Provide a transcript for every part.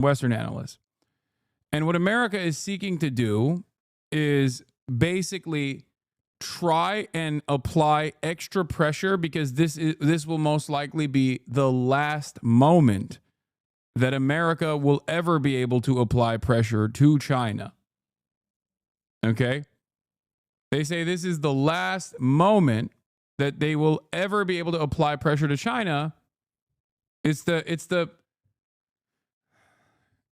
Western analysts. And what America is seeking to do is basically try and apply extra pressure, because this will most likely be the last moment that America will ever be able to apply pressure to China. Okay? They say this is the last moment that they will ever be able to apply pressure to China. It's the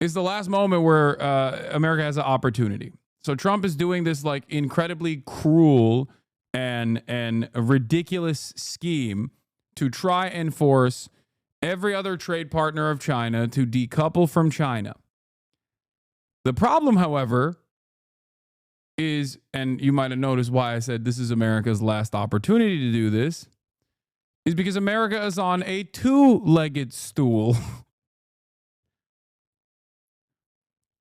last moment where America has an opportunity. So Trump is doing this like incredibly cruel and a ridiculous scheme to try and force every other trade partner of China to decouple from China. The problem, however, is, and you might have noticed why I said this is America's last opportunity to do this, is because America is on a two-legged stool.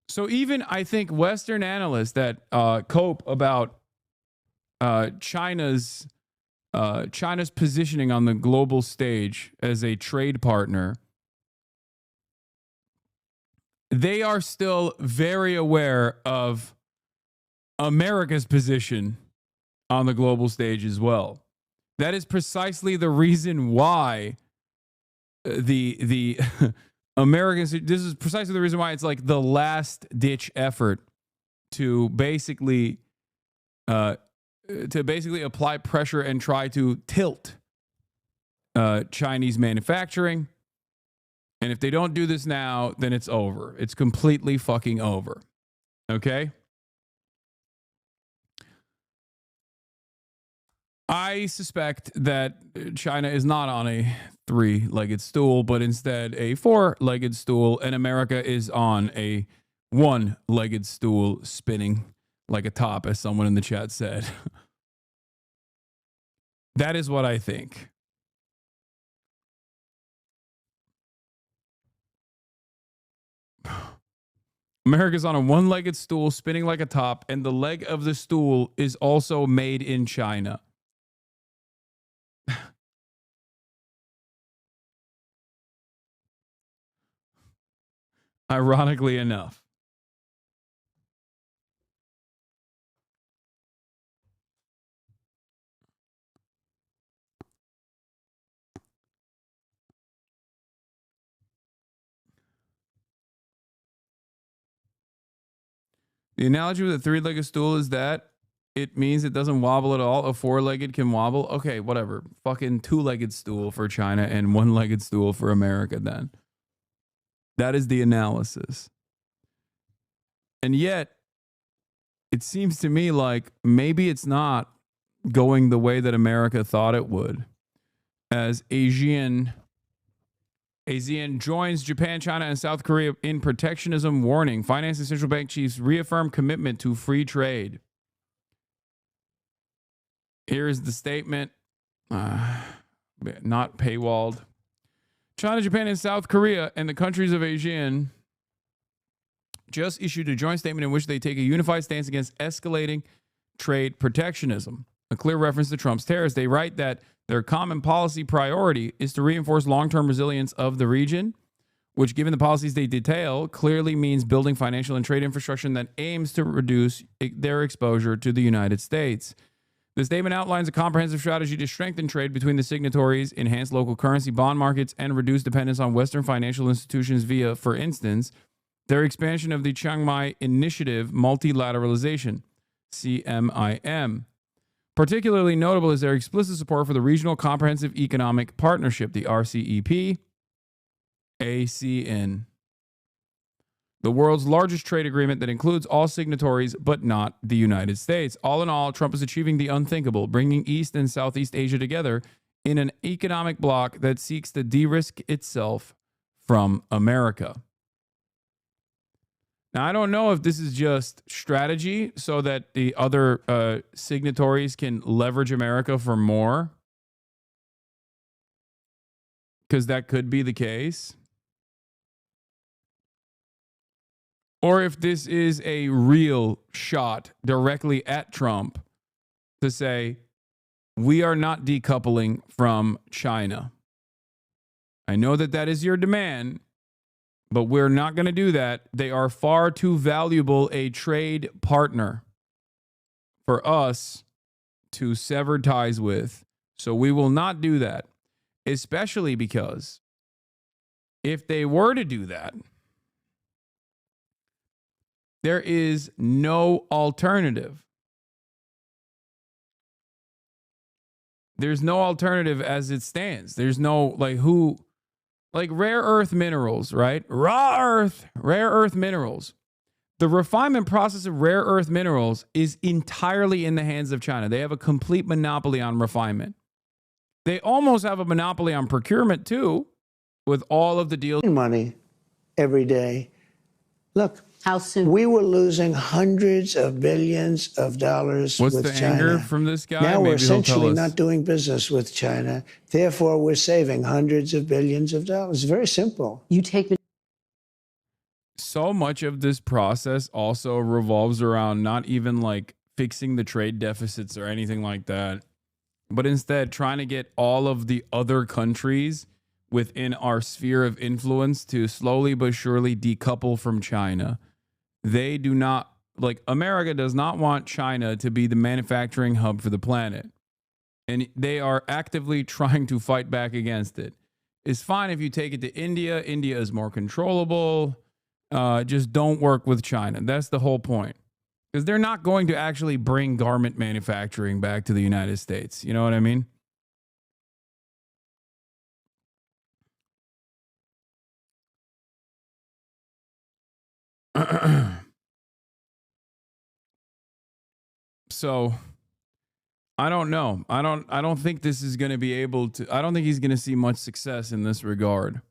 So even I think Western analysts that cope about China's positioning on the global stage as a trade partner, they are still very aware of America's position on the global stage as well. That is precisely the reason why the Americans, this is precisely the reason why it's like the last ditch effort to basically apply pressure and try to tilt Chinese manufacturing. And if they don't do this now, then it's over. It's completely fucking over. Okay? I suspect that China is not on a three-legged stool, but instead a four-legged stool, and America is on a one-legged stool spinning like a top, as someone in the chat said. That is what I think. America's on a one-legged stool spinning like a top, and the leg of the stool is also made in China. Ironically enough. The analogy with a three-legged stool is that it means it doesn't wobble at all. A four-legged can wobble. Okay, whatever. Fucking two-legged stool for China and one-legged stool for America then. That is the analysis. And yet, it seems to me like maybe it's not going the way that America thought it would. As ASEAN joins Japan, China, and South Korea in protectionism warning. Finance and central bank chiefs reaffirm commitment to free trade. Here is the statement, not paywalled. China, Japan, and South Korea and the countries of ASEAN just issued a joint statement in which they take a unified stance against escalating trade protectionism. A clear reference to Trump's tariffs. They write that their common policy priority is to reinforce long-term resilience of the region, which, given the policies they detail, clearly means building financial and trade infrastructure that aims to reduce their exposure to the United States. The statement outlines a comprehensive strategy to strengthen trade between the signatories, enhance local currency bond markets, and reduce dependence on Western financial institutions via, for instance, their expansion of the Chiang Mai Initiative Multilateralization, CMIM. Particularly notable is their explicit support for the Regional Comprehensive Economic Partnership, the RCEP, ACN, the world's largest trade agreement that includes all signatories but not the United States. All in all, Trump is achieving the unthinkable, bringing East and Southeast Asia together in an economic bloc that seeks to de-risk itself from America. Now, I don't know if this is just strategy so that the other signatories can leverage America for more, because that could be the case. Or if this is a real shot directly at Trump to say, we are not decoupling from China. I know that that is your demand, But we're not going to do that. They are far too valuable a trade partner for us to sever ties with. So we will not do that, especially because if they were to do that, there is no alternative. There's no alternative as it stands. There's no, like rare earth minerals, right? Rare earth minerals. The refinement process of rare earth minerals is entirely in the hands of China. They have a complete monopoly on refinement. They almost have a monopoly on procurement too, with all of the deals. Money every day. Look, how soon? We were losing hundreds of billions of dollars with China. What's the anger from this guy? Now Maybe we're essentially not doing business with China. Therefore, we're saving hundreds of billions of dollars. Very simple. You take so much of this process also revolves around not even like fixing the trade deficits or anything like that, but instead trying to get all of the other countries within our sphere of influence to slowly but surely decouple from China. They do not, like, America does not want China to be the manufacturing hub for the planet. And they are actively trying to fight back against it. It's fine if you take it to India. India is more controllable. Just don't work with China. That's the whole point. Because they're not going to actually bring garment manufacturing back to the United States. You know what I mean? So I don't know. I don't think this is going to be able to. I don't think he's going to see much success in this regard.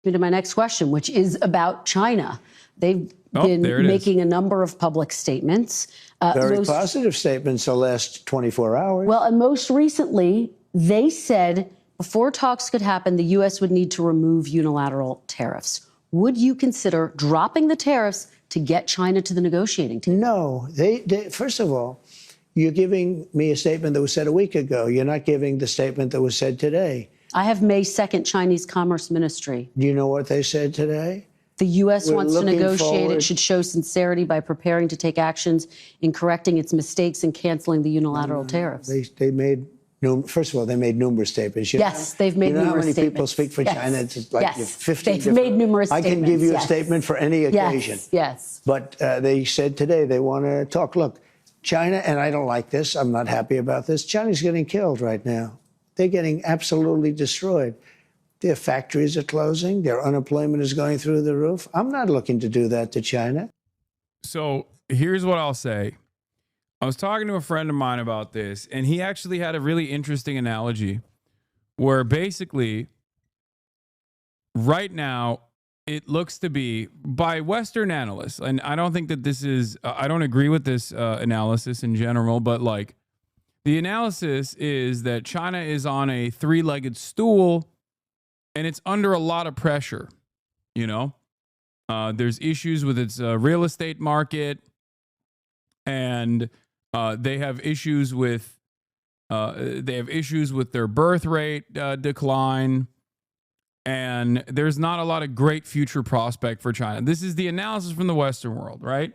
To my next question, which is about China. They've been making a number of public statements. Very positive statements the last 24 hours. Well, and most recently, they said before talks could happen, the U.S. would need to remove unilateral tariffs. Would you consider dropping the tariffs to get China to the negotiating table? No. They first of all, you're giving me a statement that was said a week ago. You're not giving the statement that was said today. I have May 2nd Chinese Commerce Ministry. Do you know what they said today? The U.S. wants to negotiate. It should show sincerity by preparing to take actions in correcting its mistakes and canceling the unilateral tariffs. They made, first of all, they made numerous statements. Yes, they've made numerous statements. You know how many people speak for China? It's like 50 they've made numerous statements. I can give you a statement for any occasion. Yes. But they said today they want to talk. Look, China, and I don't like this. I'm not happy about this. China's getting killed right now. They're getting absolutely destroyed. Their factories are closing. Their unemployment is going through the roof. I'm not looking to do that to China. So here's what I'll say. I was talking to a friend of mine about this, and he actually had a really interesting analogy where basically right now it looks to be by Western analysts, and I don't think that this is, I don't agree with this analysis in general, but like, the analysis is that China is on a three-legged stool and it's under a lot of pressure. You know, there's issues with its real estate market, and they have issues with their birth rate decline, and there's not a lot of great future prospect for China. This is the analysis from the Western world, right?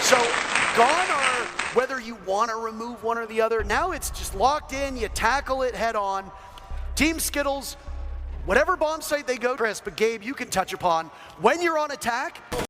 So gone are whether you want to remove one or the other. Now it's just locked in. You tackle it head on. Team Skittles, whatever bomb site they go, Chris, but Gabe, you can touch upon when you're on attack.